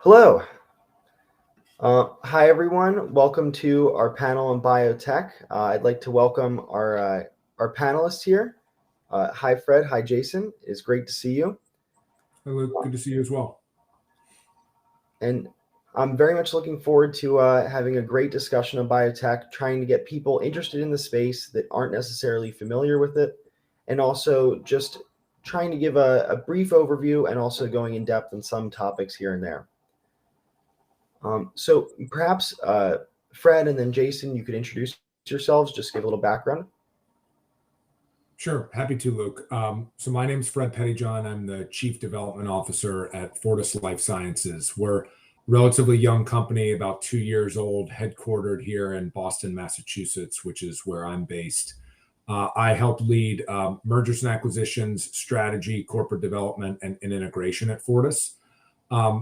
Hello. Hi, everyone. Welcome to our panel on biotech. I'd like to welcome our panelists here. Hi, Fred. Hi, Jason. It's great to see you. Hello, good to see you as well. And I'm very much looking forward to having a great discussion on biotech, trying to get people interested in the space that aren't necessarily familiar with it, and also just trying to give a brief overview and also going in depth on some topics here and there. So perhaps Fred and then Jason, you could introduce yourselves, just give a little background. Sure, happy to, Luke. So my name is Fred Pettijohn. I'm the Chief Development Officer at Fortis Life Sciences. We're a relatively young company, about 2 years old, headquartered here in Boston, Massachusetts, which is where I'm based. I help lead mergers and acquisitions, strategy, corporate development, and integration at Fortis.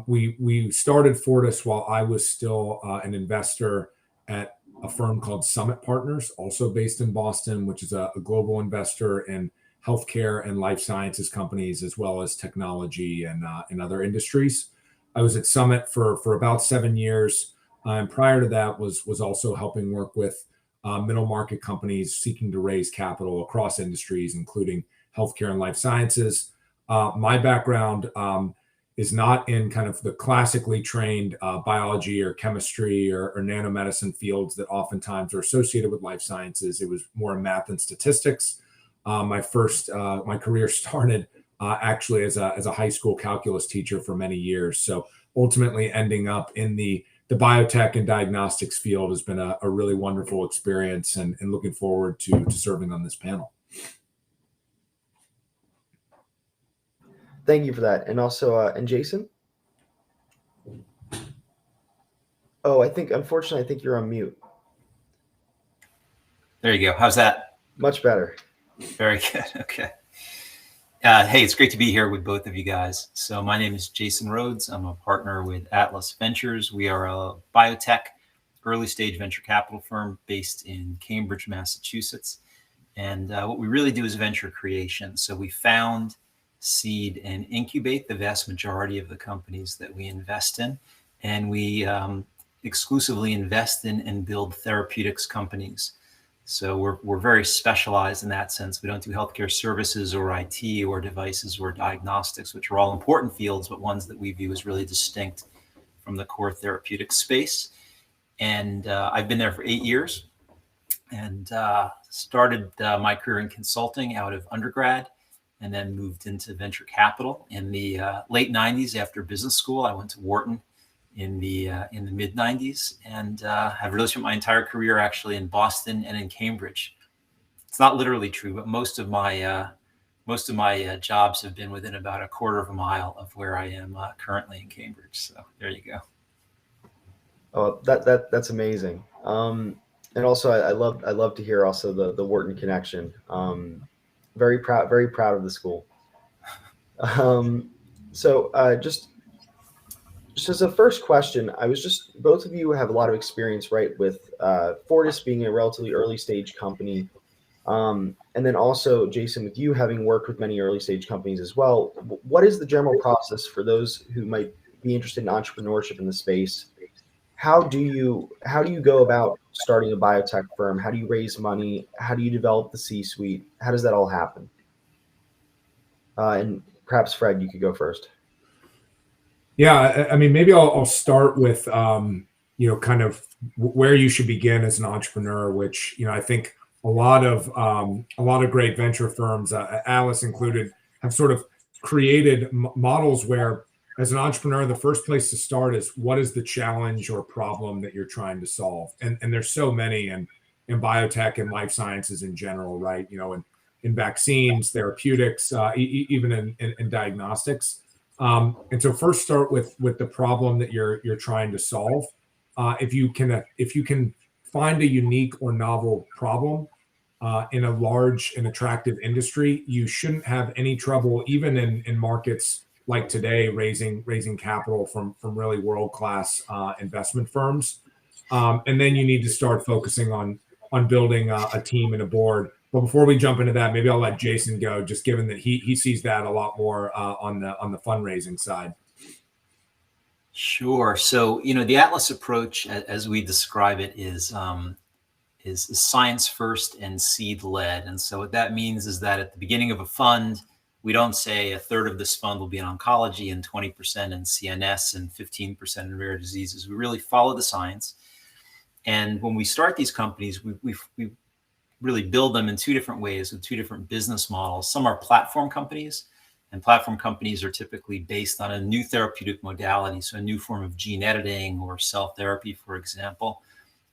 We started Fortis while I was still an investor at a firm called Summit Partners, also based in Boston, which is a global investor in healthcare and life sciences companies, as well as technology and other industries. I was at Summit for about 7 years. And prior to that was also helping work with middle market companies seeking to raise capital across industries, including healthcare and life sciences. My background is not in kind of the classically trained biology or chemistry or nanomedicine fields that oftentimes are associated with life sciences. It was more in math and statistics. My career started actually as a high school calculus teacher for many years. So ultimately ending up in the biotech and diagnostics field has been a really wonderful experience, and looking forward to serving on this panel. Thank you for that. And also, and Jason? Oh, unfortunately, I think you're on mute. There you go. How's that? Much better. Very good. Okay. Hey, it's great to be here with both of you guys. So my name is Jason Rhodes. I'm a partner with Atlas Ventures. We are a biotech early stage venture capital firm based in Cambridge, Massachusetts. And what we really do is venture creation. So we found, seed, and incubate the vast majority of the companies that we invest in. And we exclusively invest in and build therapeutics companies. So we're very specialized in that sense. We don't do healthcare services or IT or devices or diagnostics, which are all important fields, but ones that we view as really distinct from the core therapeutic space. And I've been there for 8 years and started my career in consulting out of undergrad, and then moved into venture capital in the late 90s after business school. I went to Wharton in the mid 90s, and have really spent my entire career actually in Boston and in Cambridge. It's not literally true, but most of my jobs have been within about a quarter of a mile of where I am currently in Cambridge. So there you go. Oh, that's amazing. And also, I love to hear also the Wharton connection. Very proud of the school. So just as a first question, both of you have a lot of experience, right, with Fortis being a relatively early stage company. And then also, Jason, with you having worked with many early stage companies as well, what is the general process for those who might be interested in entrepreneurship in the space? How do you go about starting a biotech firm? How do you raise money? How do you develop the C-suite? How does that all happen? And perhaps Fred, you could go first. Yeah, I mean, maybe I'll start with kind of where you should begin as an entrepreneur, which I think a lot of great venture firms, Alice included, have sort of created models where, as an entrepreneur, the first place to start is what is the challenge or problem that you're trying to solve, and there's so many in biotech and life sciences in general, right? In vaccines, therapeutics, even in diagnostics. And so first start with the problem that you're trying to solve. If you can find a unique or novel problem in a large and attractive industry, you shouldn't have any trouble, even in markets like today, raising capital from really world-class investment firms. And then you need to start focusing on building a team and a board. But before we jump into that, maybe I'll let Jason go, just given that he sees that a lot more on the fundraising side. Sure. So, the Atlas approach, as we describe it, is science first and seed led. And so what that means is that at the beginning of a fund, we don't say a third of this fund will be in oncology and 20% in CNS and 15% in rare diseases. We really follow the science. And when we start these companies, we really build them in two different ways with two different business models. Some are platform companies, and platform companies are typically based on a new therapeutic modality, so a new form of gene editing or cell therapy, for example.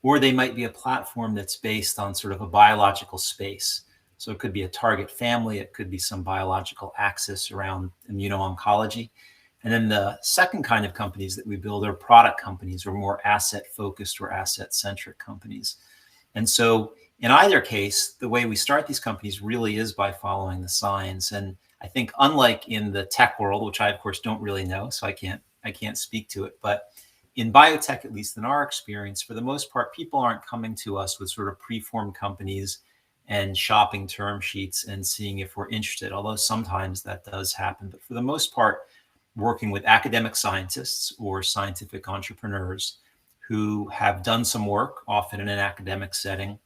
Or they might be a platform that's based on sort of a biological space. So it could be a target family, it could be some biological axis around immuno-oncology. And then the second kind of companies that we build are product companies, or more asset-focused or asset-centric companies. And so in either case, the way we start these companies really is by following the science. And I think unlike in the tech world, which I of course don't really know, so I can't speak to it, but in biotech, at least in our experience, for the most part, people aren't coming to us with sort of preformed companies and shopping term sheets and seeing if we're interested, although sometimes that does happen. But for the most part, working with academic scientists or scientific entrepreneurs who have done some work, often in an academic setting,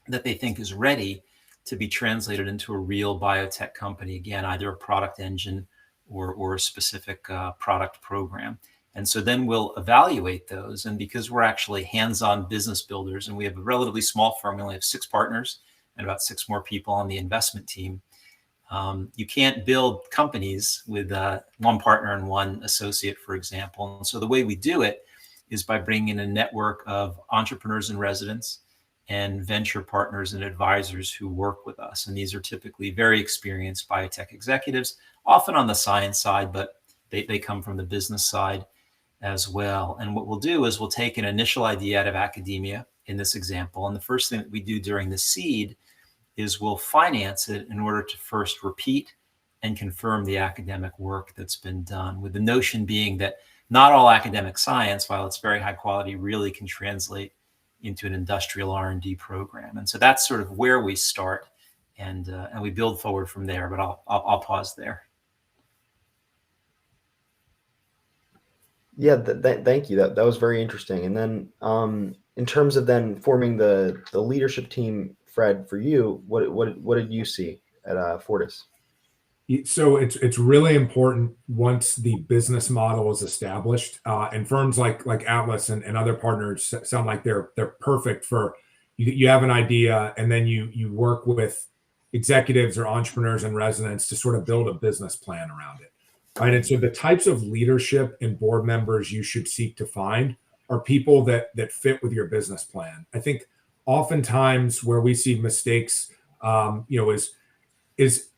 that they think is ready to be translated into a real biotech company, again, either a product engine or a specific product program. And so then we'll evaluate those. And because we're actually hands-on business builders, and we have a relatively small firm, we only have 6 partners and about 6 more people on the investment team. You can't build companies with 1 partner and 1 associate, for example. And so the way we do it is by bringing in a network of entrepreneurs in residence and venture partners and advisors who work with us. And these are typically very experienced biotech executives, often on the science side, but they come from the business side as well. And what we'll do is we'll take an initial idea out of academia in this example. And the first thing that we do during the seed is we'll finance it in order to first repeat and confirm the academic work that's been done, with the notion being that not all academic science, while it's very high quality, really can translate into an industrial R&D program. And so that's sort of where we start, and we build forward from there. But I'll pause there. Yeah, thank you. That was very interesting. And then in terms of then forming the leadership team, Fred, for you, what did you see at Fortis? So it's really important once the business model is established, and firms like Atlas and other partners sound like they're perfect for you have an idea, and then you work with executives or entrepreneurs in residence to sort of build a business plan around it. Right. And so the types of leadership and board members you should seek to find are people that fit with your business plan. I think oftentimes where we see mistakes, is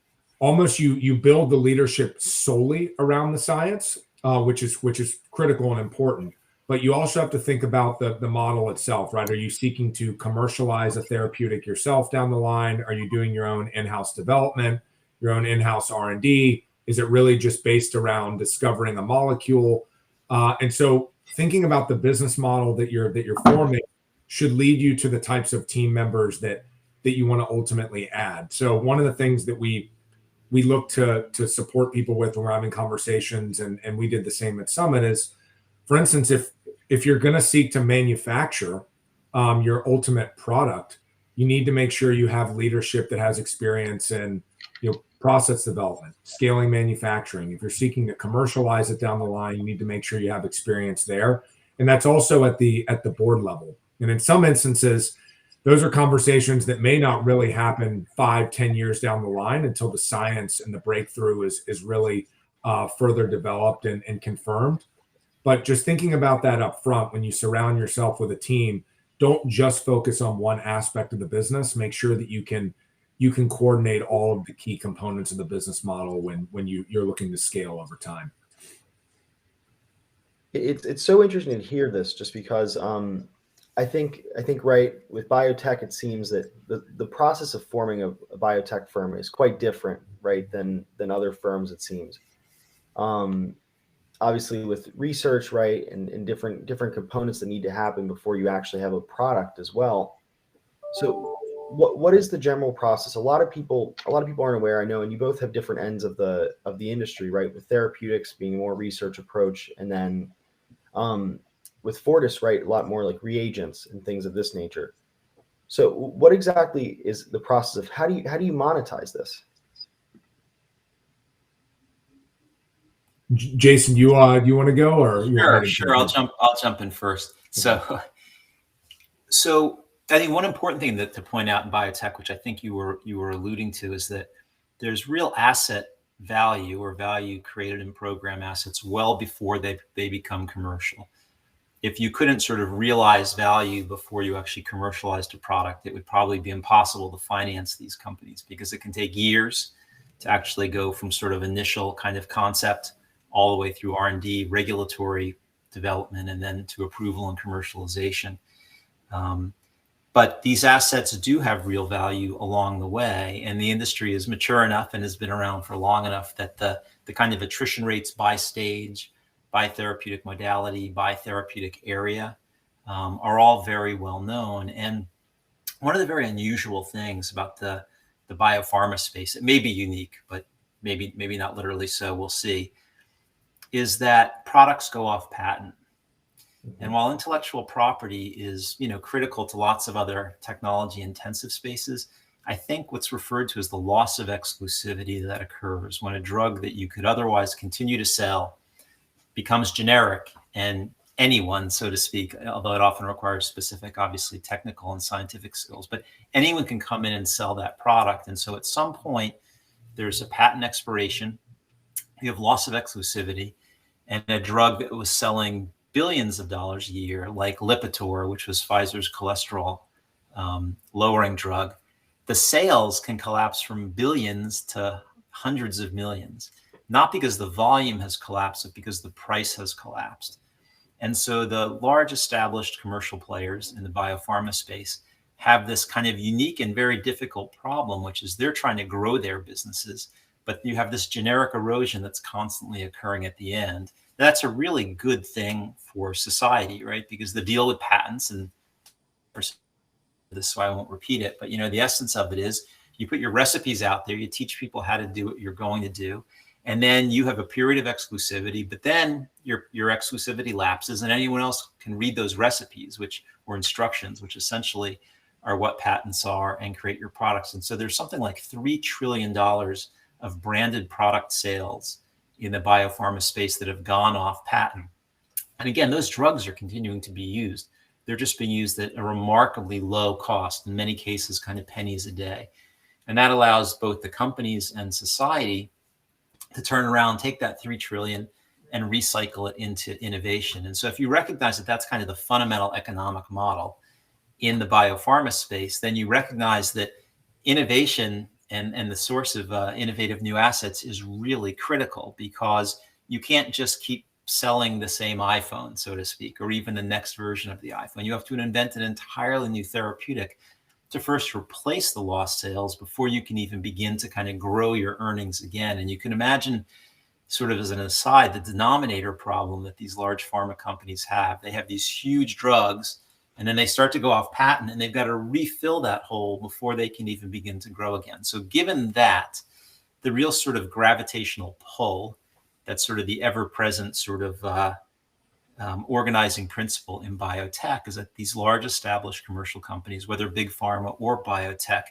almost you build the leadership solely around the science, which is critical and important. But you also have to think about the model itself, right? Are you seeking to commercialize a therapeutic yourself down the line? Are you doing your own in-house development, your own in-house R&D? Is it really just based around discovering a molecule? And so thinking about the business model that you're forming should lead you to the types of team members that you want to ultimately add. So one of the things that we look to support people with when we're having conversations, and we did the same at Summit, is, for instance, if you're going to seek to manufacture your ultimate product, you need to make sure you have leadership that has experience in process development, scaling manufacturing. If you're seeking to commercialize it down the line, you need to make sure you have experience there. And that's also at the board level. And in some instances, those are conversations that may not really happen 5-10 years down the line until the science and the breakthrough is really further developed and confirmed. But just thinking about that up front, when you surround yourself with a team, don't just focus on one aspect of the business. Make sure that you can coordinate all of the key components of the business model when you're looking to scale over time. It's so interesting to hear this, just because I think right, with biotech, it seems that the process of forming a biotech firm is quite different, right, than other firms, it seems. Obviously with research, right, and different components that need to happen before you actually have a product as well. So what is the general process? A lot of people aren't aware, I know, and you both have different ends of the industry, right? With therapeutics being more research approach, and then With Fortis, right, a lot more like reagents and things of this nature. So what exactly is the process of how do you monetize this? Jason, you want to go, or you want me to Sure. I'll jump in first. So I think one important thing to point out in biotech, which I think you were alluding to, is that there's real asset value or value created in program assets well before they become commercial. If you couldn't sort of realize value before you actually commercialized a product, it would probably be impossible to finance these companies, because it can take years to actually go from sort of initial kind of concept all the way through R&D, regulatory development, and then to approval and commercialization. But these assets do have real value along the way, and the industry is mature enough and has been around for long enough that the kind of attrition rates by stage, by therapeutic modality, by therapeutic area, are all very well known. And one of the very unusual things about the biopharma space, it may be unique, but maybe not literally so, we'll see, is that products go off patent. And while intellectual property is, critical to lots of other technology intensive spaces, I think what's referred to as the loss of exclusivity that occurs when a drug that you could otherwise continue to sell becomes generic, and anyone, so to speak, although it often requires specific, obviously technical and scientific skills, but anyone can come in and sell that product. And so at some point, there's a patent expiration, you have loss of exclusivity, and a drug that was selling billions of dollars a year, like Lipitor, which was Pfizer's cholesterol lowering drug, the sales can collapse from billions to hundreds of millions, not because the volume has collapsed, but because the price has collapsed. And so the large established commercial players in the biopharma space have this kind of unique and very difficult problem, which is they're trying to grow their businesses, but you have this generic erosion that's constantly occurring at the end. That's a really good thing for society, right? Because the deal with patents, and this, so I won't repeat it, but the essence of it is you put your recipes out there, you teach people how to do what you're going to do, and then you have a period of exclusivity, but then your exclusivity lapses, and anyone else can read those recipes, or instructions, which essentially are what patents are, and create your products. And so there's something like $3 trillion of branded product sales in the biopharma space that have gone off patent. And again, those drugs are continuing to be used. They're just being used at a remarkably low cost, in many cases, kind of pennies a day. And that allows both the companies and society to turn around, take that 3 trillion and recycle it into innovation. And so if you recognize that that's kind of the fundamental economic model in the biopharma space, then you recognize that innovation and the source of innovative new assets is really critical, because you can't just keep selling the same iPhone, so to speak, or even the next version of the iPhone. You have to invent an entirely new therapeutic to first replace the lost sales before you can even begin to kind of grow your earnings again. And you can imagine, sort of as an aside, the denominator problem that these large pharma companies have. They have these huge drugs, and then they start to go off patent, and they've got to refill that hole before they can even begin to grow again. So given that, the real sort of gravitational pull, that's sort of the ever-present sort of organizing principle in biotech, is that these large established commercial companies, whether big pharma or biotech,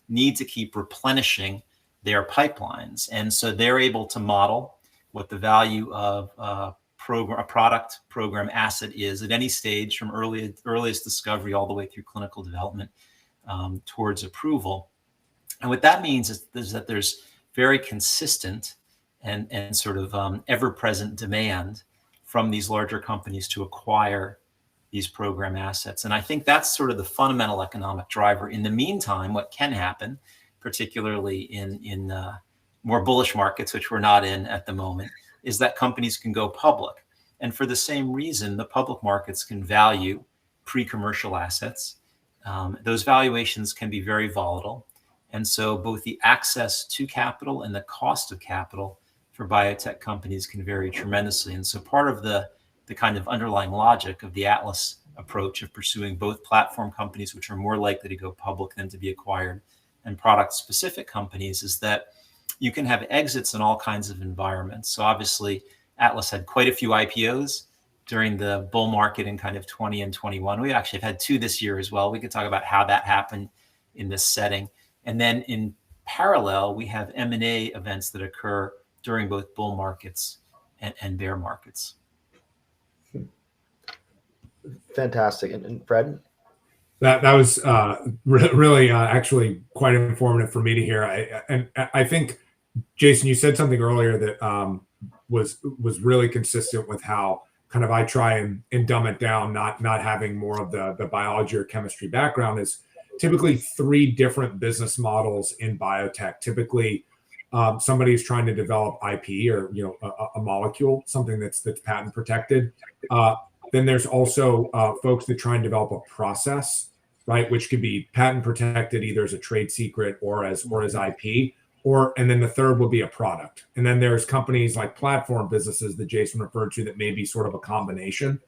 need to keep replenishing their pipelines. And so they're able to model what the value of a product, program, asset is at any stage, from earliest discovery all the way through clinical development towards approval. And what that means is that there's very consistent and sort of ever-present demand from these larger companies to acquire these program assets. And I think that's sort of the fundamental economic driver. In the meantime, what can happen, particularly in more bullish markets, which we're not in at the moment, is that companies can go public. And for the same reason, the public markets can value pre-commercial assets. Those valuations can be very volatile. And so both the access to capital and the cost of capital for biotech companies can vary tremendously. And so part of the kind of underlying logic of the Atlas approach of pursuing both platform companies, which are more likely to go public than to be acquired, and product-specific companies, is that you can have exits in all kinds of environments. So obviously, Atlas had quite a few IPOs during the bull market in kind of 20 and 21. We actually have had 2 this year as well. We could talk about how that happened in this setting. And then in parallel, we have M&A events that occur during both bull markets and bear markets. Fantastic. And Fred? That was really actually quite informative for me to hear. I think, Jason, you said something earlier that was really consistent with how kind of I try and dumb it down, not having more of the biology or chemistry background. Is typically 3 different business models in biotech. Typically, somebody is trying to develop IP or a molecule, something that's patent protected. Then there's also folks that try and develop a process, right, which could be patent protected either as a trade secret or as IP. And then the third will be a product. And then there's companies like platform businesses that Jason referred to that may be sort of a combination.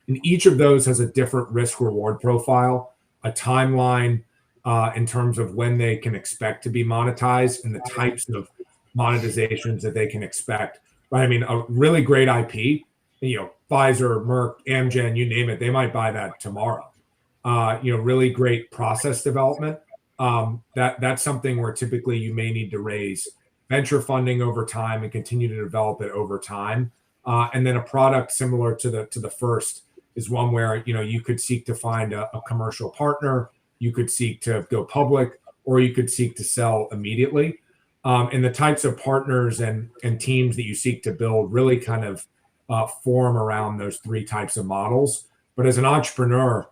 And each of those has a different risk reward profile, a timeline in terms of when they can expect to be monetized and the types of monetizations that they can expect. Right? I mean, a really great IP, Pfizer, Merck, Amgen, you name it, they might buy that tomorrow. Really great process development. That's something where typically you may need to raise venture funding over time and continue to develop it over time. And then a product similar to the first is one where you could seek to find a commercial partner, you could seek to go public, or you could seek to sell immediately. And the types of partners and teams that you seek to build really kind of form around those 3 types of models. But as an entrepreneur,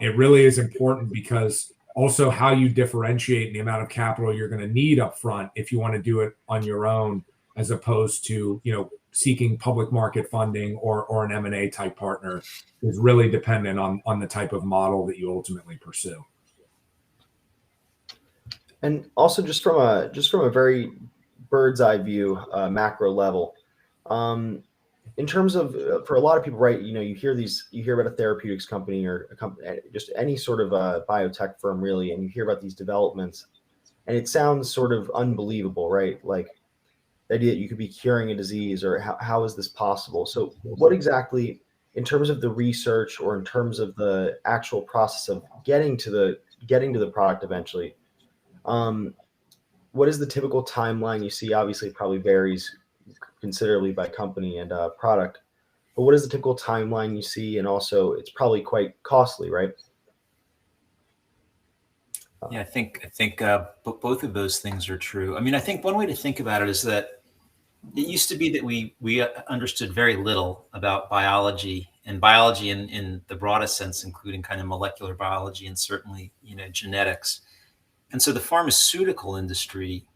it really is important because also how you differentiate the amount of capital you're going to need up front if you want to do it on your own, as opposed to seeking public market funding or an M&A type partner, is really dependent on the type of model that you ultimately pursue. And also just from a very bird's eye view, macro level, in terms of for a lot of people, right? You hear about a therapeutics company or a company, just any sort of a biotech firm, really, and you hear about these developments, and it sounds sort of unbelievable, right? Like the idea that you could be curing a disease, or how is this possible? So, what exactly, in terms of the research or in terms of the actual process of getting to the product eventually, what is the typical timeline you see? Obviously, it probably varies considerably by company and product, but what is the typical timeline you see? And also, it's probably quite costly, right? Yeah, I think both of those things are true. I mean, I think one way to think about it is that it used to be that we understood very little about biology, and biology in the broadest sense, including kind of molecular biology and certainly genetics. And so the pharmaceutical industry,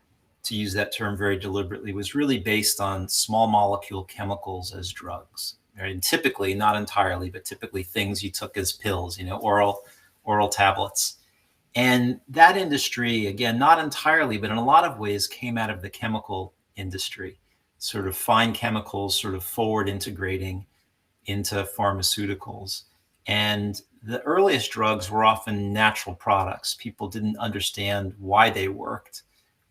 to use that term very deliberately, was really based on small molecule chemicals as drugs. Right? And typically, not entirely, but typically things you took as pills, oral tablets. And that industry, again, not entirely, but in a lot of ways came out of the chemical industry, sort of fine chemicals, sort of forward integrating into pharmaceuticals. And the earliest drugs were often natural products. People didn't understand why they worked,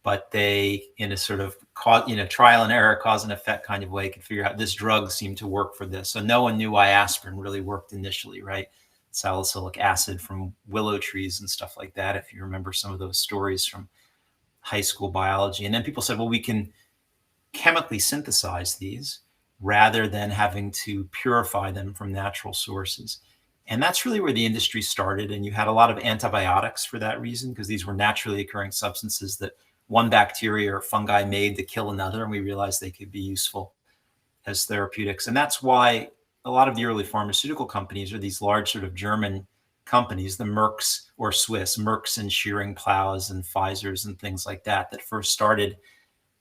but they, in a sort of trial and error, cause and effect kind of way, could figure out this drug seemed to work for this. So no one knew why aspirin really worked initially, right? Salicylic acid from willow trees and stuff like that, if you remember some of those stories from high school biology. And then people said, well, we can chemically synthesize these rather than having to purify them from natural sources. And that's really where the industry started. And you had a lot of antibiotics for that reason, because these were naturally occurring substances that one bacteria or fungi made to kill another. And we realized they could be useful as therapeutics. And that's why a lot of the early pharmaceutical companies are these large sort of German companies, the Mercks or Swiss, Mercks and Schering-Plough and Pfizer's and things like that, that first started,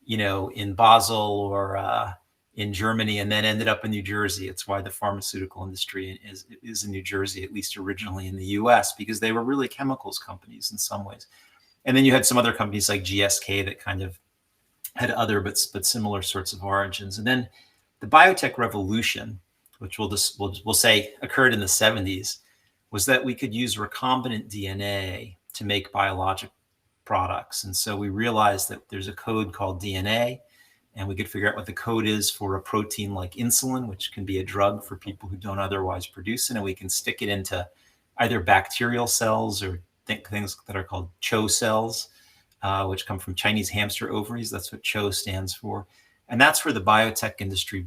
in Basel or in Germany and then ended up in New Jersey. It's why the pharmaceutical industry is in New Jersey, at least originally in the US, because they were really chemicals companies in some ways. And then you had some other companies like GSK that kind of had other but similar sorts of origins. And then the biotech revolution, which we'll say occurred in the 70s, was that we could use recombinant DNA to make biologic products. And so we realized that there's a code called DNA, and we could figure out what the code is for a protein like insulin, which can be a drug for people who don't otherwise produce it. And we can stick it into either bacterial cells or things that are called CHO cells, which come from Chinese hamster ovaries. That's what CHO stands for. And that's where the biotech industry,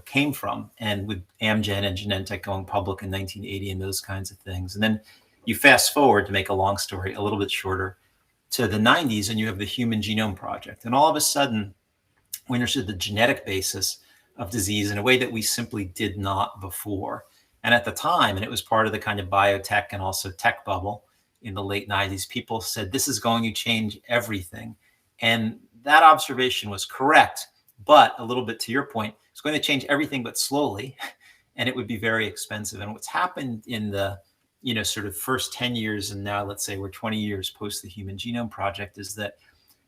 came from. And with Amgen and Genentech going public in 1980 and those kinds of things. And then you fast forward, to make a long story a little bit shorter, to the 90s, and you have the Human Genome Project. And all of a sudden, we understood the genetic basis of disease in a way that we simply did not before. And at the time, and it was part of the kind of biotech and also tech bubble in the late 90s, people said, this is going to change everything. And that observation was correct, but a little bit to your point, it's going to change everything, but slowly, and it would be very expensive. And what's happened in the sort of first 10 years, and now let's say we're 20 years post the Human Genome Project, is that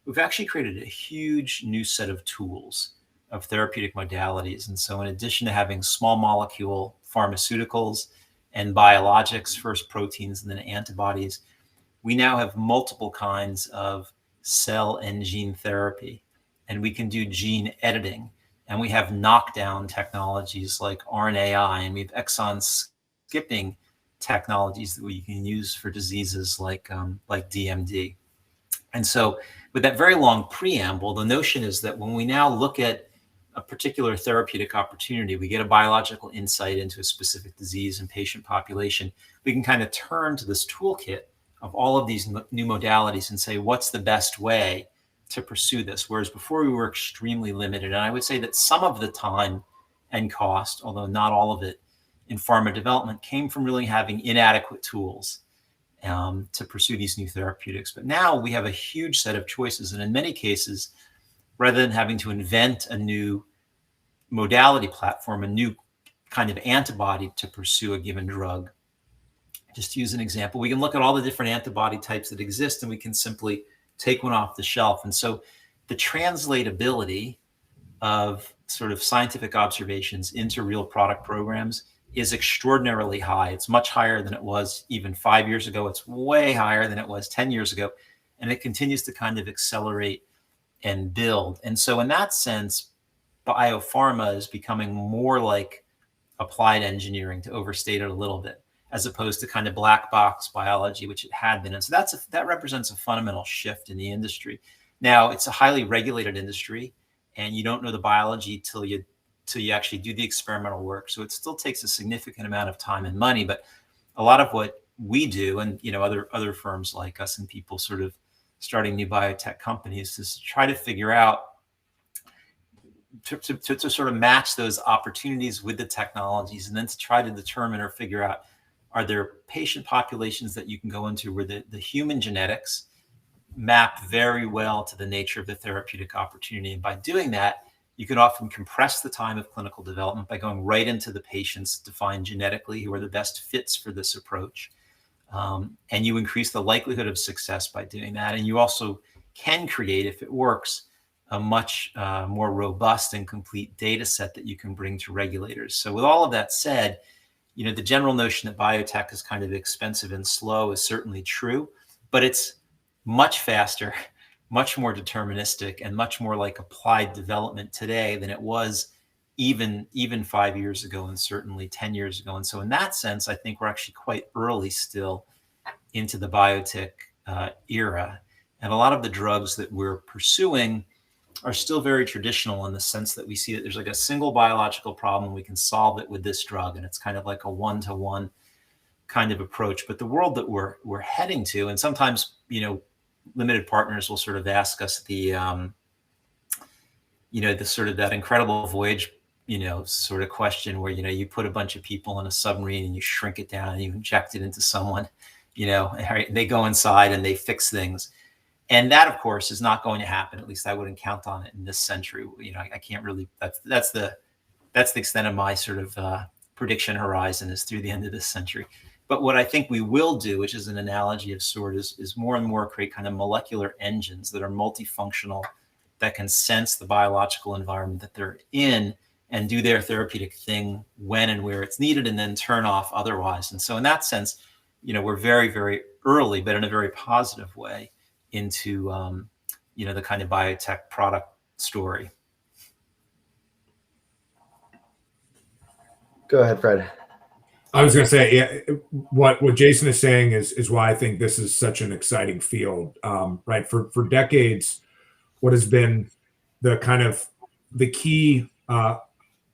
we've actually created a huge new set of tools of therapeutic modalities. And so in addition to having small molecule pharmaceuticals and biologics, first proteins and then antibodies, we now have multiple kinds of cell and gene therapy, and we can do gene editing, and we have knockdown technologies like RNAi, and we have exon skipping technologies that we can use for diseases like DMD. And so with that very long preamble, the notion is that when we now look at a particular therapeutic opportunity, we get a biological insight into a specific disease and patient population, we can kind of turn to this toolkit of all of these new modalities and say, what's the best way to pursue this? Whereas before we were extremely limited. And I would say that some of the time and cost, although not all of it, in pharma development came from really having inadequate tools to pursue these new therapeutics. But now we have a huge set of choices. And in many cases, rather than having to invent a new modality platform, a new kind of antibody to pursue a given drug, just to use an example, we can look at all the different antibody types that exist, and we can simply take one off the shelf. And so the translatability of sort of scientific observations into real product programs is extraordinarily high. It's much higher than it was even 5 years ago. It's way higher than it was 10 years ago. And it continues to kind of accelerate and build. And so in that sense, biopharma is becoming more like applied engineering, to overstate it a little bit, as opposed to kind of black box biology, which it had been. And so that represents a fundamental shift in the industry. Now, it's a highly regulated industry, and you don't know the biology till you actually do the experimental work. So it still takes a significant amount of time and money. But a lot of what we do, and other firms like us and people sort of starting new biotech companies, is to try to figure out to sort of match those opportunities with the technologies, and then to try to determine or figure out, are there patient populations that you can go into where the human genetics map very well to the nature of the therapeutic opportunity. And by doing that, you can often compress the time of clinical development by going right into the patients defined genetically who are the best fits for this approach. And you increase the likelihood of success by doing that. And you also can create, if it works, a much more robust and complete data set that you can bring to regulators. So with all of that said, the general notion that biotech is kind of expensive and slow is certainly true, but it's much faster, much more deterministic, and much more like applied development today than it was even 5 years ago, and certainly 10 years ago. And so in that sense, I think we're actually quite early still into the biotech era. And a lot of the drugs that we're pursuing are still very traditional, in the sense that we see that there's like a single biological problem, we can solve it with this drug, and it's kind of like a one-to-one kind of approach. But the world that we're heading to, and sometimes limited partners will sort of ask us the sort of that incredible voyage sort of question where you put a bunch of people in a submarine and you shrink it down and you inject it into someone, they go inside and they fix things. And that, of course, is not going to happen. At least I wouldn't count on it in this century. I can't really. That's the extent of my sort of prediction horizon, is through the end of this century. But what I think we will do, which is an analogy of sort, is more and more create kind of molecular engines that are multifunctional, that can sense the biological environment that they're in and do their therapeutic thing when and where it's needed, and then turn off otherwise. And so in that sense, we're very, very early, but in a very positive way, into the kind of biotech product story. Go ahead, Fred. I was going to say, yeah, what Jason is saying is why I think this is such an exciting field, right? For decades, what has been the kind of the key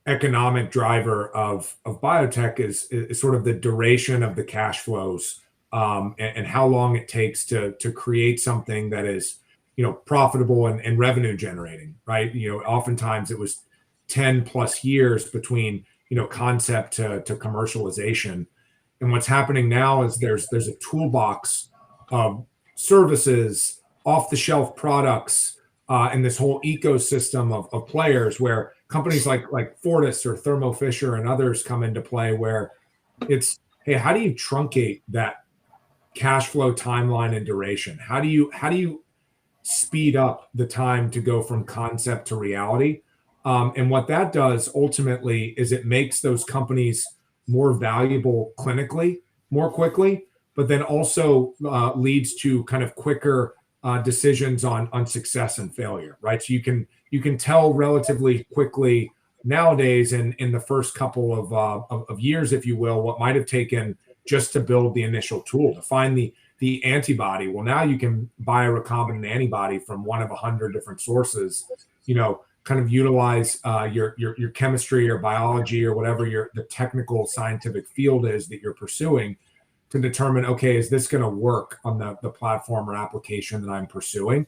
economic driver of biotech is sort of the duration of the cash flows, and how long it takes to create something that is, profitable and revenue generating, right? Oftentimes it was 10 plus years between, concept to commercialization. And what's happening now is there's a toolbox of services, off the shelf products, and this whole ecosystem of players where companies like Fortis or Thermo Fisher and others come into play, where it's, hey, how do you truncate that cash flow timeline and duration? How do you speed up the time to go from concept to reality? And what that does ultimately is it makes those companies more valuable clinically more quickly, but then also leads to kind of quicker decisions on success and failure, right? So you can tell relatively quickly nowadays in the first couple of years, if you will, what might have taken just to build the initial tool to find the antibody. Well, now you can buy a recombinant antibody from one of 100 different sources, kind of utilize your chemistry or biology or whatever the technical scientific field is that you're pursuing to determine, okay, is this going to work on the platform or application that I'm pursuing?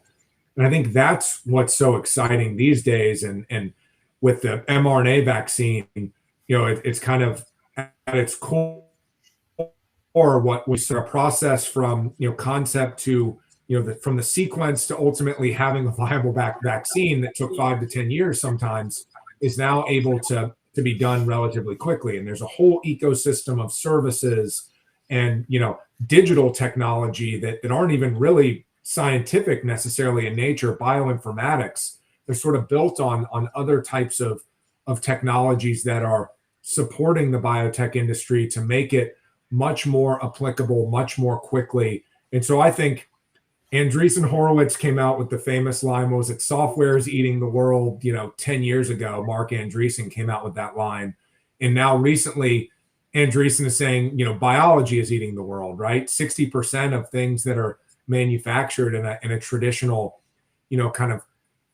And I think that's what's so exciting these days. And with the mRNA vaccine, it's kind of at its core, what we sort of process from concept to from the sequence to ultimately having a viable vaccine that took 5 to 10 years sometimes is now able to be done relatively quickly. And there's a whole ecosystem of services and digital technology that aren't even really scientific necessarily in nature, bioinformatics. They're sort of built on other types of technologies that are supporting the biotech industry to make it much more applicable, much more quickly. And so I think Andreessen Horowitz came out with the famous line, was it software is eating the world, 10 years ago. Mark Andreessen came out with that line. And now recently, Andreessen is saying, biology is eating the world, right? 60% of things that are manufactured in a traditional, kind of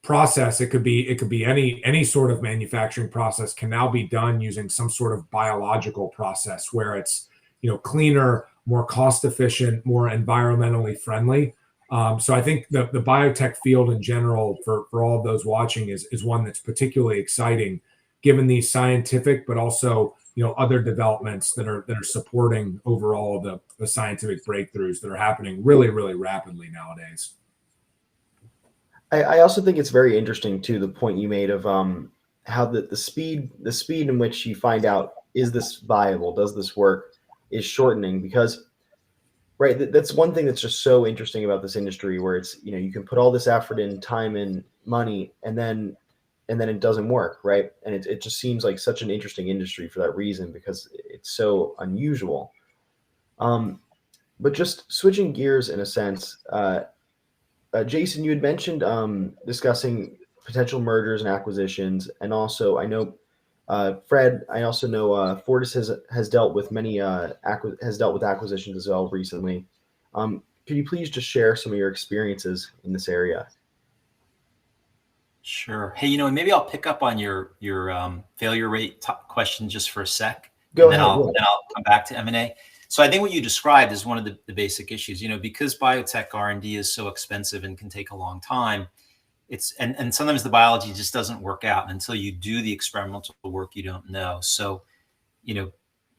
process, it could be any sort of manufacturing process, can now be done using some sort of biological process where it's, cleaner, more cost efficient, more environmentally friendly. So I think the biotech field in general, for all of those watching, is one that's particularly exciting, given these scientific, but also other developments that are supporting overall the scientific breakthroughs that are happening really, really rapidly nowadays. I also think it's very interesting too, the point you made of how the speed in which you find out, is this viable, does this work, is shortening, because right, that's one thing that's just so interesting about this industry, where it's you can put all this effort in, time and money, and then it doesn't work, right? And it just seems like such an interesting industry for that reason, because it's so unusual. But just switching gears in a sense, Jason, you had mentioned discussing potential mergers and acquisitions, and also I know Fred, I also know Fortis has dealt with many has dealt with acquisitions as well recently. Could you please just share some of your experiences in this area? Sure. Hey, maybe I'll pick up on your failure rate question just for a sec. Go and ahead. Then I'll come back to M&A. So I think what you described is one of the basic issues. Because biotech R&D is so expensive and can take a long time, and sometimes the biology just doesn't work out, and until you do the experimental work, you don't know. So,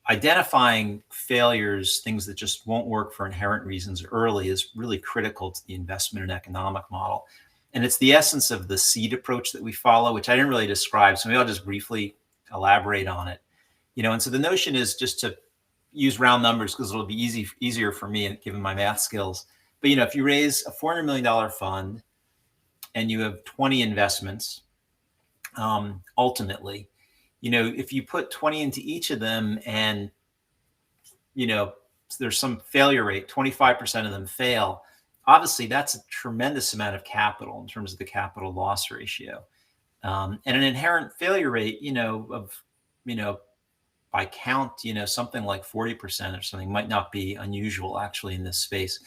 identifying failures, things that just won't work for inherent reasons early, is really critical to the investment and economic model. And it's the essence of the seed approach that we follow, which I didn't really describe. So maybe I'll just briefly elaborate on it. And so the notion is just to use round numbers because it'll be easier for me given my math skills. But if you raise a $400 million fund and you have 20 investments, ultimately, if you put 20 into each of them and there's some failure rate, 25% of them fail, obviously that's a tremendous amount of capital in terms of the capital loss ratio, and an inherent failure rate, of by count, something like 40% or something might not be unusual actually in this space.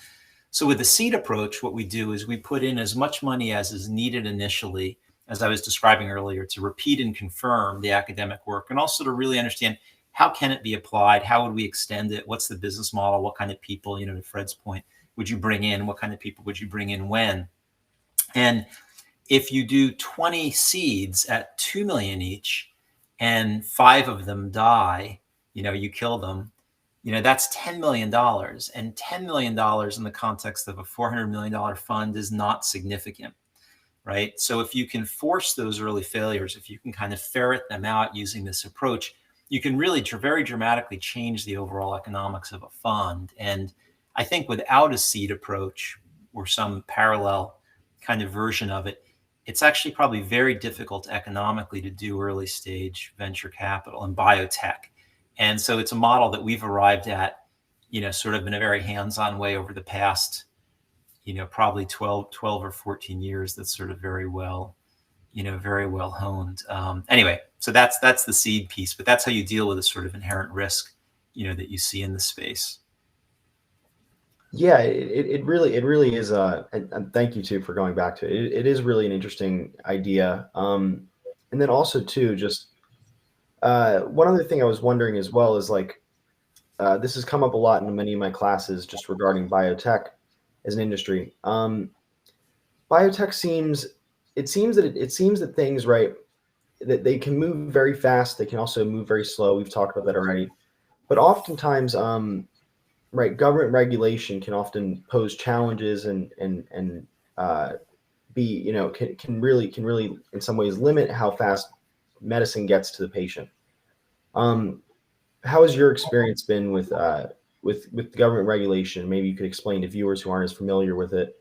So with the seed approach, what we do is we put in as much money as is needed initially, as I was describing earlier, to repeat and confirm the academic work, and also to really understand how can it be applied, how would we extend it, what's the business model, what kind of people, to Fred's point, would you bring in, what kind of people would you bring in when. And if you do 20 seeds at 2 million each and 5 of them die, you kill them, that's $10 million. And $10 million in the context of a $400 million fund is not significant, right? So if you can force those early failures, if you can kind of ferret them out using this approach, you can really very dramatically change the overall economics of a fund. And I think without a seed approach or some parallel kind of version of it, it's actually probably very difficult economically to do early stage venture capital and biotech. And so it's a model that we've arrived at, sort of in a very hands-on way over the past, probably 12 or 14 years. That's sort of very well honed. Anyway, so that's the seed piece, but that's how you deal with a sort of inherent risk, that you see in the space. Yeah, it really is. And thank you too for going back to it. It is really an interesting idea. And then also too, just one other thing I was wondering as well is like, this has come up a lot in many of my classes just regarding biotech as an industry. Biotech seems that things, right, that they can move very fast. They can also move very slow. We've talked about that already, but oftentimes, right, government regulation can often pose challenges and be, can really in some ways limit how fast medicine gets to the patient. How has your experience been with government regulation? Maybe you could explain to viewers who aren't as familiar with it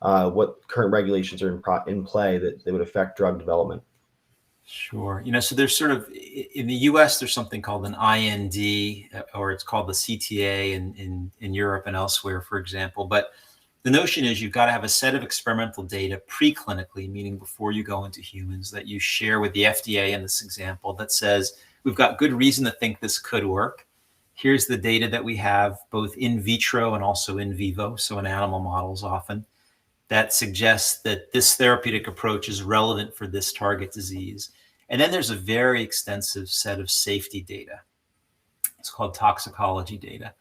what current regulations are in play that would affect drug development. Sure. So there's sort of, in the US, there's something called an IND, or it's called the CTA in Europe and elsewhere, for example. But the notion is you've got to have a set of experimental data preclinically, meaning before you go into humans, that you share with the FDA in this example that says, we've got good reason to think this could work. Here's the data that we have both in vitro and also in vivo, so in animal models often, that suggests that this therapeutic approach is relevant for this target disease. And then there's a very extensive set of safety data. It's called toxicology data.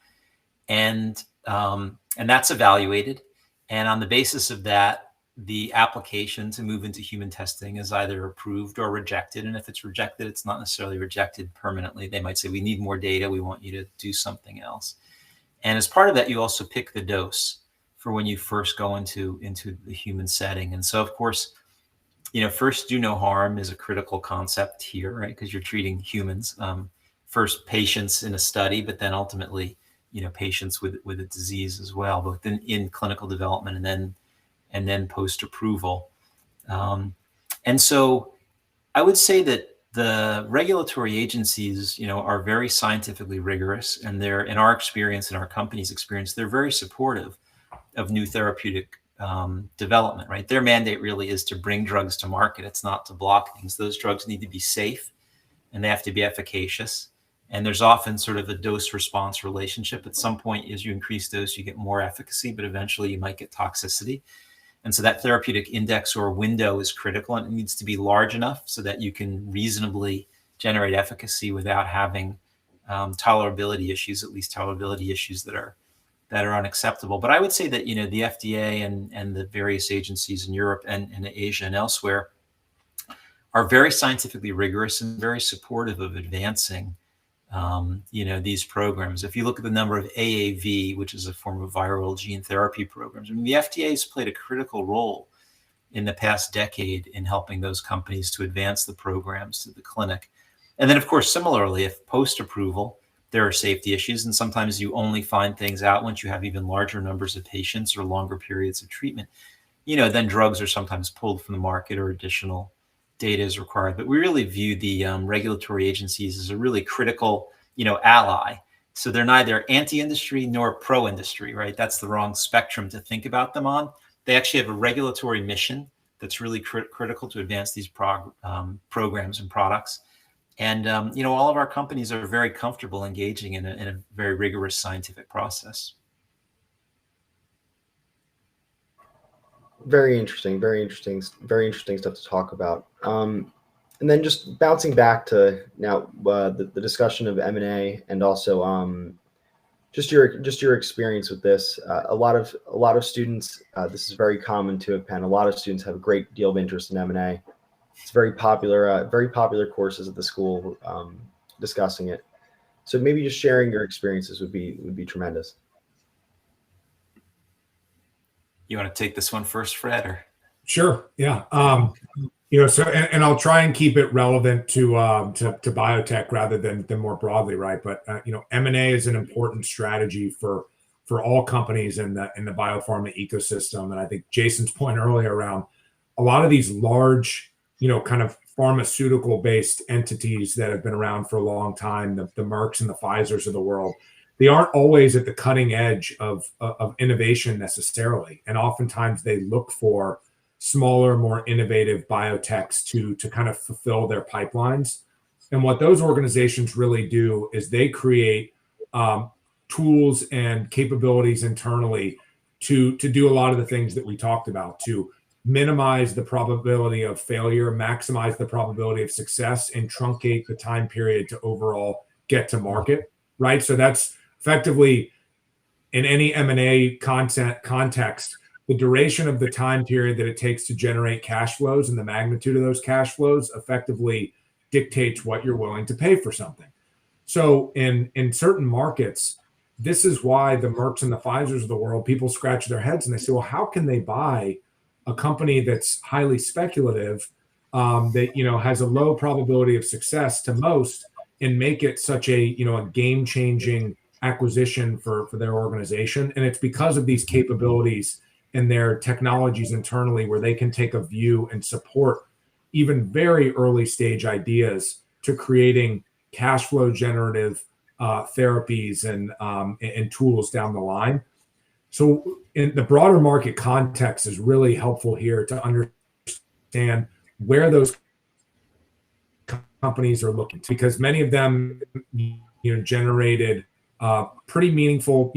And that's evaluated. And on the basis of that, the application to move into human testing is either approved or rejected. And if it's rejected, it's not necessarily rejected permanently. They might say, we need more data. We want you to do something else. And as part of that, you also pick the dose for when you first go into the human setting. And so, of course, first do no harm is a critical concept here, right? Because you're treating humans, first patients in a study, but then ultimately, patients with a disease as well, both in clinical development and then post-approval. And so I would say that the regulatory agencies, are very scientifically rigorous, and they're, in our experience, in our company's experience, they're very supportive of new therapeutic development, right? Their mandate really is to bring drugs to market. It's not to block things. Those drugs need to be safe and they have to be efficacious. And there's often sort of a dose response relationship. At some point, as you increase dose, you get more efficacy, but eventually you might get toxicity. And so that therapeutic index or window is critical, and it needs to be large enough so that you can reasonably generate efficacy without having tolerability issues, at least tolerability issues that are unacceptable. But I would say that, the FDA and the various agencies in Europe and Asia and elsewhere are very scientifically rigorous and very supportive of advancing, these programs. If you look at the number of AAV, which is a form of viral gene therapy programs, the FDA has played a critical role in the past decade in helping those companies to advance the programs to the clinic. And then, of course, similarly, if post-approval, there are safety issues, and sometimes you only find things out once you have even larger numbers of patients or longer periods of treatment, then drugs are sometimes pulled from the market or additional data is required. But we really view the regulatory agencies as a really critical, ally. So they're neither anti-industry nor pro-industry, right? That's the wrong spectrum to think about them on. They actually have a regulatory mission that's really critical to advance these programs and products. And, all of our companies are very comfortable engaging in a very rigorous scientific process. Very interesting, very interesting, very interesting stuff to talk about. And then just bouncing back to now the discussion of M&A, and also just your experience with this. A lot of students, this is very common to at Penn. A lot of students have a great deal of interest in M&A. It's very popular courses at the school discussing it. So maybe just sharing your experiences would be tremendous. You want to take this one first, Fred? Or? Sure. Yeah. So and I'll try and keep it relevant to biotech rather than more broadly, right? But M&A is an important strategy for all companies in the biopharma ecosystem. And I think Jason's point earlier around a lot of these large, kind of pharmaceutical based entities that have been around for a long time, the Mercks and the Pfizers of the world, they aren't always at the cutting edge of innovation necessarily. And oftentimes they look for smaller, more innovative biotechs to kind of fulfill their pipelines. And what those organizations really do is they create tools and capabilities internally to do a lot of the things that we talked about, to minimize the probability of failure, maximize the probability of success, and truncate the time period to overall get to market, right? So that's effectively, in any M&A context, the duration of the time period that it takes to generate cash flows and the magnitude of those cash flows effectively dictates what you're willing to pay for something. So in certain markets, this is why the Mercks and the Pfizers of the world, people scratch their heads and they say, well, how can they buy a company that's highly speculative, that has a low probability of success to most, and make it such a a game-changing acquisition for their organization? And it's because of these capabilities and their technologies internally, where they can take a view and support even very early stage ideas to creating cash flow generative therapies and tools down the line. So in the broader market context is really helpful here to understand where those companies are looking to, because many of them generated pretty meaningful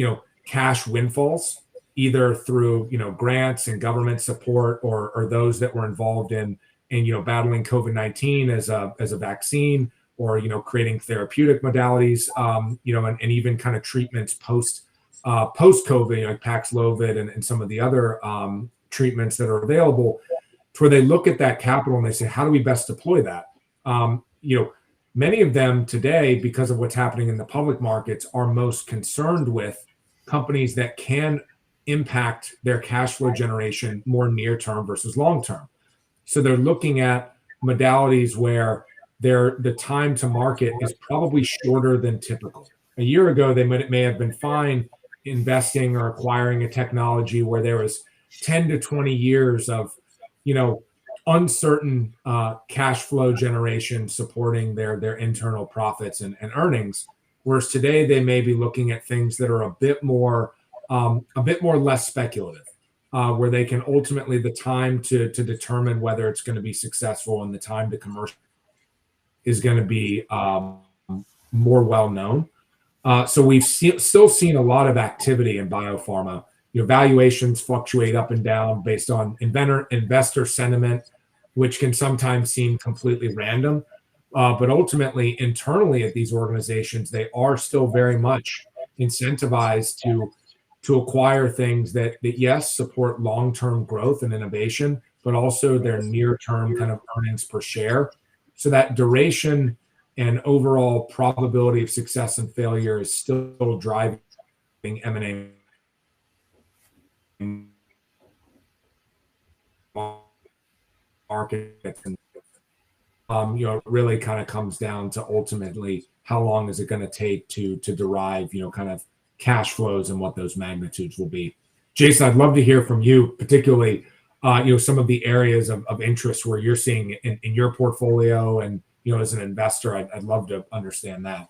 cash windfalls, either through grants and government support, or those that were involved in battling COVID-19 as a vaccine, or creating therapeutic modalities, and even kind of treatments post COVID, like Paxlovid and some of the other treatments that are available, to where they look at that capital and they say, how do we best deploy that? Many of them today, because of what's happening in the public markets, are most concerned with companies that can impact their cash flow generation more near term versus long term. So they're looking at modalities where the time to market is probably shorter than typical. A year ago, they may have been fine investing or acquiring a technology where there was 10 to 20 years of uncertain cash flow generation supporting their internal profits and earnings. Whereas today they may be looking at things that are a bit more less speculative, where they can ultimately, the time to determine whether it's going to be successful and the time to commercial is going to be more well known. So we've still seen a lot of activity in biopharma. Valuations fluctuate up and down based on investor sentiment, which can sometimes seem completely random. But ultimately, internally at these organizations, they are still very much incentivized to acquire things that yes, support long-term growth and innovation, but also their near-term kind of earnings per share. So that duration and overall probability of success and failure is still driving M&A markets. And it really kind of comes down to ultimately how long is it going to take to derive kind of cash flows and what those magnitudes will be. Jason, I'd love to hear from you, particularly some of the areas of interest where you're seeing in your portfolio, and as an investor, I'd love to understand that.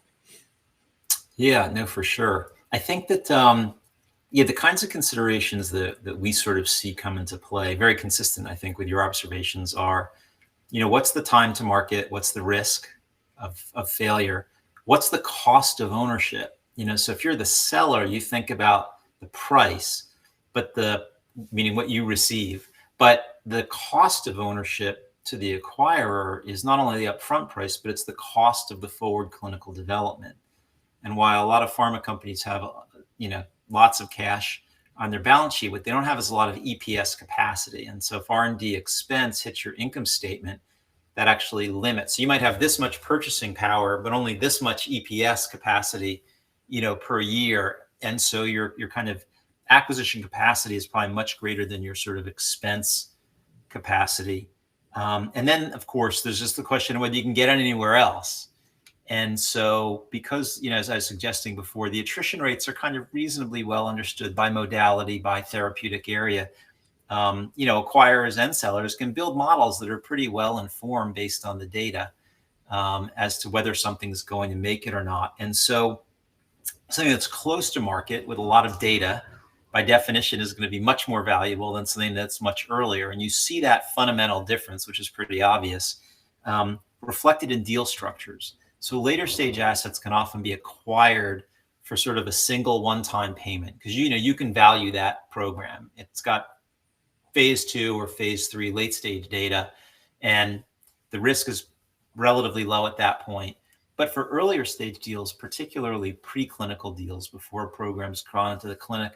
Yeah, no, for sure. I think that the kinds of considerations that we sort of see come into play, very consistent, I think, with your observations, are what's the time to market, what's the risk, of failure, what's the cost of ownership? So if you're the seller, you think about the price, but meaning what you receive, but the cost of ownership to the acquirer is not only the upfront price, but it's the cost of the forward clinical development. And while a lot of pharma companies have, lots of cash on their balance sheet, what they don't have is a lot of EPS capacity. And so if R&D expense hits your income statement, that actually limits. So you might have this much purchasing power, but only this much EPS capacity, per year. And so your kind of acquisition capacity is probably much greater than your sort of expense capacity. And then, of course, there's just the question of whether you can get it anywhere else. And so because, as I was suggesting before, the attrition rates are kind of reasonably well understood by modality, by therapeutic area. Acquirers and sellers can build models that are pretty well informed based on the data as to whether something's going to make it or not. And so something that's close to market with a lot of data, by definition, is going to be much more valuable than something that's much earlier. And you see that fundamental difference, which is pretty obvious, reflected in deal structures. So later stage assets can often be acquired for sort of a single one-time payment because, you can value that program. It's got phase 2 or phase 3 late stage data, and the risk is relatively low at that point. But for earlier stage deals, particularly preclinical deals before programs gone into the clinic,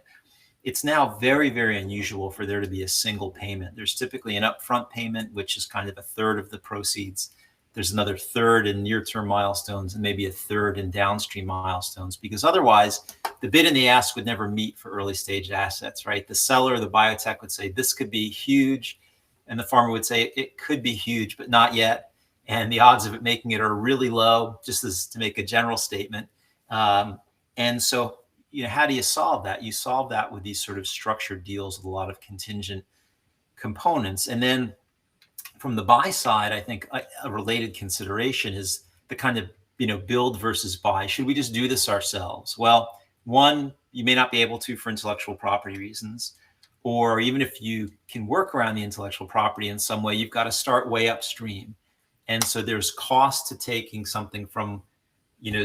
it's now very, very unusual for there to be a single payment. There's typically an upfront payment, which is kind of a third of the proceeds. There's another third in near-term milestones and maybe a third in downstream milestones, because otherwise the bid and the ask would never meet for early stage assets, right? The seller, the biotech, would say, this could be huge. And the farmer would say, it could be huge, but not yet. And the odds of it making it are really low, just as to make a general statement. And so, how do you solve that? You solve that with these sort of structured deals with a lot of contingent components. And then from the buy side, I think a related consideration is the kind of, build versus buy. Should we just do this ourselves? Well, one, you may not be able to for intellectual property reasons, or even if you can work around the intellectual property in some way, you've got to start way upstream. And so there's cost to taking something from,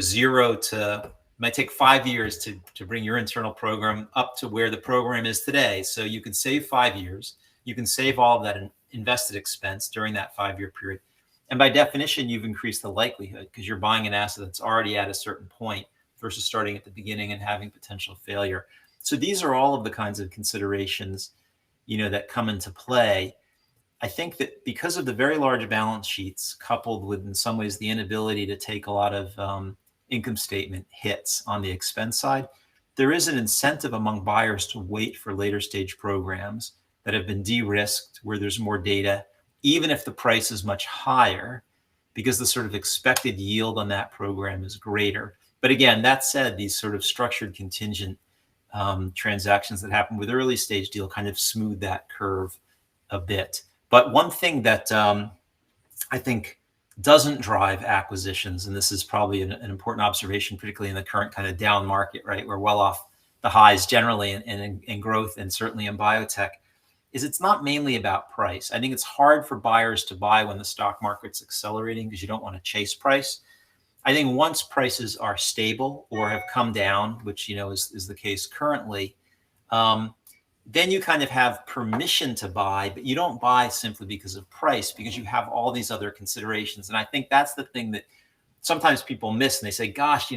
zero to, it might take 5 years to bring your internal program up to where the program is today. So you can save 5 years. You can save all of that invested expense during that 5-year period. And by definition, you've increased the likelihood because you're buying an asset that's already at a certain point versus starting at the beginning and having potential failure. So these are all of the kinds of considerations, that come into play. I think that because of the very large balance sheets, coupled with, in some ways, the inability to take a lot of income statement hits on the expense side, there is an incentive among buyers to wait for later stage programs that have been de-risked, where there's more data, even if the price is much higher, because the sort of expected yield on that program is greater. But again, that said, these sort of structured contingent transactions that happen with early stage deal kind of smooth that curve a bit. But one thing that I think doesn't drive acquisitions, and this is probably an important observation, particularly in the current kind of down market, right? We're well off the highs generally in growth and certainly in biotech, is it's not mainly about price. I think it's hard for buyers to buy when the stock market's accelerating because you don't want to chase price. I think once prices are stable or have come down, which, is the case currently, then you kind of have permission to buy, but you don't buy simply because of price, because you have all these other considerations. And I think that's the thing that sometimes people miss. And they say, gosh,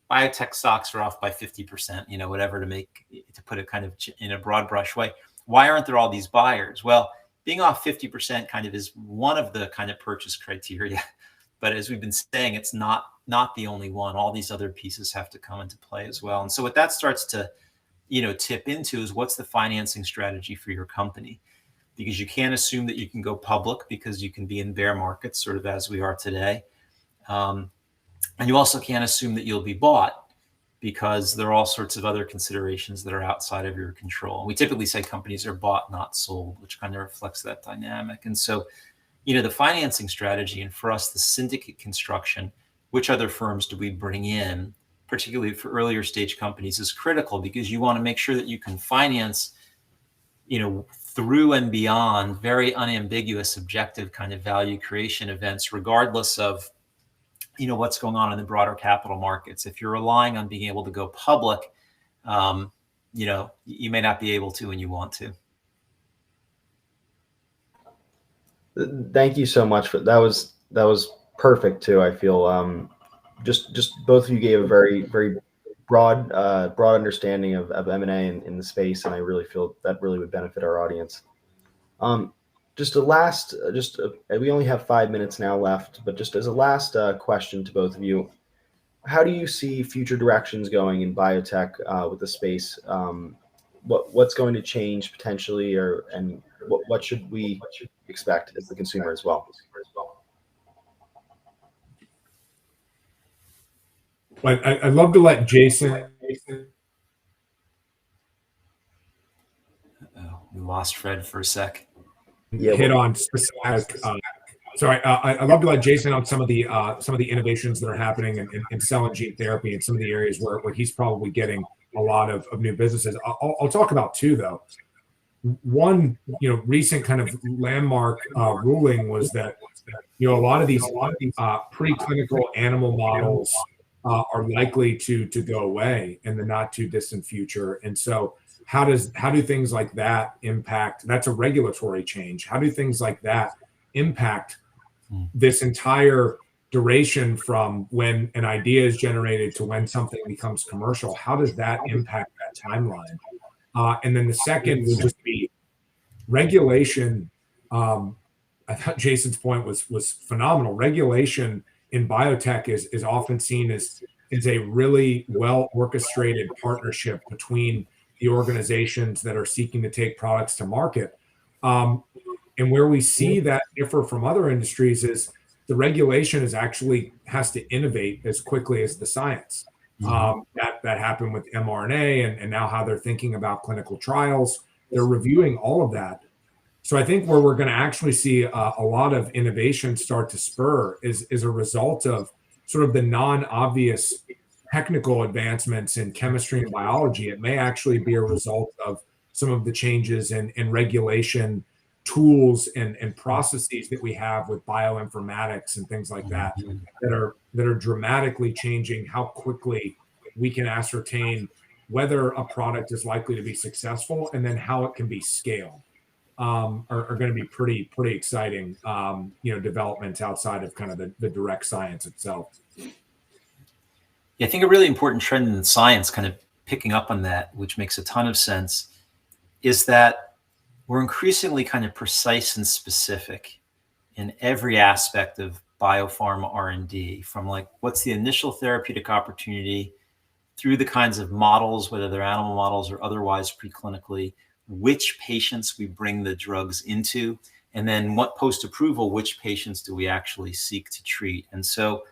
biotech stocks are off by 50%, whatever, to put it kind of in a broad brush way. Why aren't there all these buyers? Well, being off 50% kind of is one of the kind of purchase criteria. But as we've been saying, it's not the only one. All these other pieces have to come into play as well. And so what that starts to, tip into is, what's the financing strategy for your company? Because you can't assume that you can go public, because you can be in bear markets, sort of as we are today. And you also can't assume that you'll be bought, because there are all sorts of other considerations that are outside of your control. We typically say companies are bought, not sold, which kind of reflects that dynamic. And so, the financing strategy, and for us, the syndicate construction, which other firms do we bring in, particularly for earlier stage companies, is critical, because you want to make sure that you can finance, through and beyond very unambiguous, objective kind of value creation events, regardless of what's going on in the broader capital markets. If you're relying on being able to go public, you may not be able to when you want to. Thank you so much for that. Was perfect too. I feel just both of you gave a very broad understanding of M&A in the space, and I really feel that really would benefit our audience. We only have 5 minutes now left, but just as a last question to both of you, how do you see future directions going in biotech with the space? What's going to change potentially, and what should we expect as the consumer as well? I'd love to let Jason. We lost Fred for a sec. Hit on specific. Sorry, I'd love to let Jason on some of the innovations that are happening in cell and gene therapy and some of the areas where he's probably getting a lot of new businesses. I'll talk about two though. One, recent kind of landmark ruling was that a lot of these preclinical animal models are likely to go away in the not too distant future, and so how do things like that impact? That's a regulatory change. How do things like that impact this entire duration from when an idea is generated to when something becomes commercial? How does that impact that timeline? And then the second would just be regulation. I thought Jason's point was phenomenal. Regulation in biotech is often seen as a really well orchestrated partnership between the organizations that are seeking to take products to market. And where we see that differ from other industries is the regulation has to innovate as quickly as the science. That happened with mRNA and now how they're thinking about clinical trials. They're reviewing all of that. So I think where we're going to actually see a lot of innovation start to spur is a result of sort of the non-obvious technical advancements in chemistry and biology. It may actually be a result of some of the changes in regulation tools and processes that we have with bioinformatics and things like that that are dramatically changing how quickly we can ascertain whether a product is likely to be successful, and then how it can be scaled. Are going to be pretty exciting developments outside of kind of the direct science itself. Yeah, I think a really important trend in science, kind of picking up on that, which makes a ton of sense, is that we're increasingly kind of precise and specific in every aspect of biopharma R&D, from like what's the initial therapeutic opportunity through the kinds of models, whether they're animal models or otherwise preclinically, which patients we bring the drugs into, and then what post-approval, which patients do we actually seek to treat. And so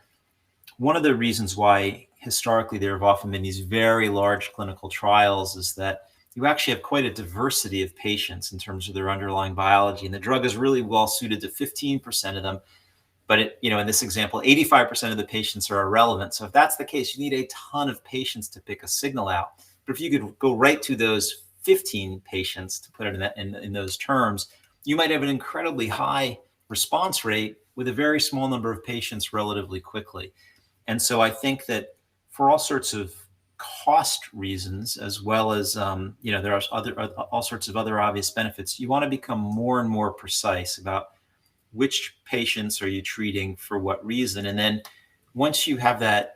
one of the reasons why historically there have often been these very large clinical trials is that you actually have quite a diversity of patients in terms of their underlying biology. And the drug is really well suited to 15% of them. But in this example, 85% of the patients are irrelevant. So if that's the case, you need a ton of patients to pick a signal out. But if you could go right to those 15 patients, to put it in those terms, you might have an incredibly high response rate with a very small number of patients relatively quickly. And so I think that for all sorts of cost reasons, as well as there are all sorts of other obvious benefits, you want to become more and more precise about which patients are you treating for what reason. And then once you have that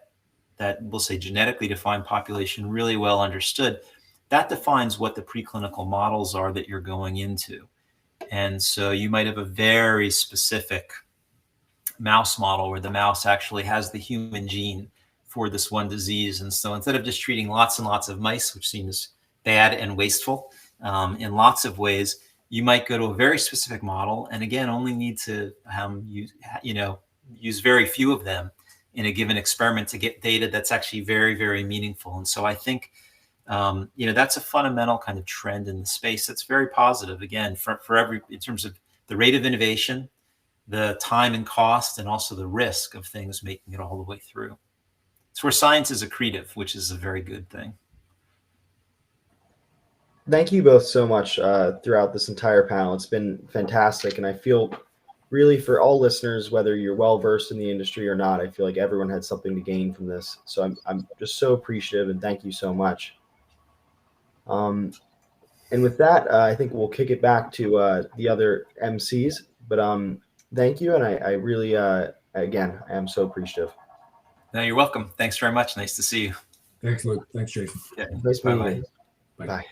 we'll say genetically defined population really well understood, that defines what the preclinical models are that you're going into. And so you might have a very specific mouse model where the mouse actually has the human gene for this one disease. And so instead of just treating lots and lots of mice, which seems bad and wasteful in lots of ways, you might go to a very specific model, and again, only need to use very few of them in a given experiment to get data that's actually very, very meaningful. And so I think that's a fundamental kind of trend in the space that's very positive, again, in terms of the rate of innovation, the time and cost, and also the risk of things making it all the way through. It's where science is accretive, which is a very good thing. Thank you both so much throughout this entire panel. It's been fantastic, and I feel really for all listeners, whether you're well versed in the industry or not, I feel like everyone had something to gain from this. So I'm just so appreciative and thank you so much. And with that, I think we'll kick it back to the other MCs. But thank you, and I really, again, I am so appreciative. No, you're welcome. Thanks very much. Nice to see you. Thanks, Luke. Thanks, Jason. Yeah. Nice meeting Bye-bye. you. Bye. Bye.